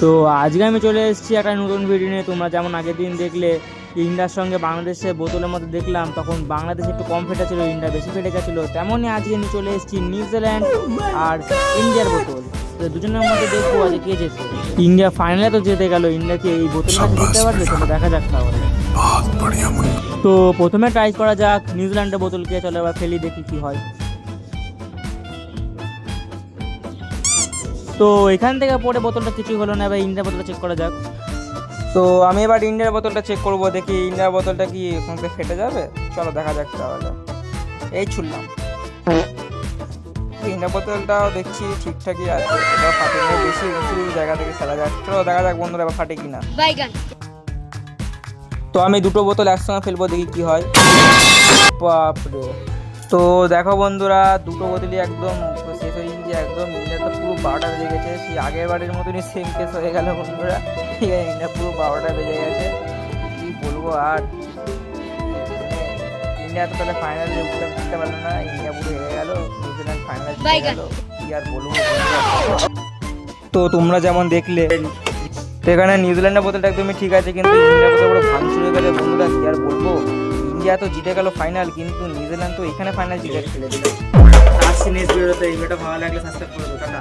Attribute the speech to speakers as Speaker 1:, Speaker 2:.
Speaker 1: তো আজকে আমি চলে এসেছি একটা নতুন ভিডিও নিয়ে। তোমরা যেমন আগের দিন দেখলে ইন্ডিয়ার সঙ্গে বাংলাদেশে বোতলের মধ্যে দেখলাম, তখন বাংলাদেশ একটু কম ফেটে ছিল, ইন্ডিয়া বেশি ফেটে গেছিলো। তেমনই আজকে নিয়ে চলে এসেছি নিউজিল্যান্ড আর ইন্ডিয়ার বোতল। তো দুজনের মধ্যে দেখবো আজকে কে যেত। ইন্ডিয়া ফাইনালে তো যেতে গেল, ইন্ডিয়াকে এই বোতল ম্যাচ জিততে পারবে, সেটা দেখা যাক তাহলে। তো প্রথমে ট্রাই করা যাক নিউজিল্যান্ডের বোতলকে। চলো এবার ফেলি, দেখি কি হয়। তো এখান থেকে পরে বোতলটা কিছুই হলো না, এবার ইন্ডিয়ার বোতলটা চেক করা যাক। তো আমি এবার ইন্ডিয়ার বোতলটা চেক করবো, দেখি ইন্ডিয়ার বোতলটা কি ওখান থেকে ফেটে যাবে। চলো দেখা যাক তাহলে। এই ছুড়লাম, ইন্ডিয়ার বোতলটাও দেখছি ঠিকঠাকই আছে, এটা ফাটে না, বেশি উঁচু জায়গা থেকে ফেলা যায়। চলো দেখা যাক বন্ধুরা এবার ফাটে কিনা। তো আমি দুটো বোতল একসঙ্গে ফেলবো, দেখি কি হয়। বাপরে! তো দেখো বন্ধুরা, দুটো বোতলই একদম শেষ হয়ে গেছে, একদম ইন্ডিয়া তো পুরো 12টা বেজে গেছে। সেই আগের বারের মতনই সেম কেস হয়ে গেল বন্ধুরা। ঠিক আছে, ইন্ডিয়া পুরো 12টা বেজে গেছে, কি বলবো আর। ইন্ডিয়া তো তাহলে ফাইনালে উঠতে পারলো না, ইন্ডিয়া পুরো হেরে গেল, নিউজিল্যান্ড ফাইনালে জিতে গেল, কি আর বলবো। তো তোমরা যেমন দেখলে, তো এখানে নিউজিল্যান্ডের বোতলটা একদমই ঠিক আছে, কিন্তু ইন্ডিয়ার বোতল পুরো ভাঙচুর হয়ে গেলে বন্ধুরা, কি আর বলবো। ইন্ডিয়া তো জিতে গেল ফাইনাল, কিন্তু নিউজিল্যান্ড তো এখানে ফাইনাল জিতে ফেলে দিল। আসছি নেক্সট ভিডিওতে। এই ভিডিওটা ভালো লাগলে সাবস্ক্রাইব করে দাও। টাটা।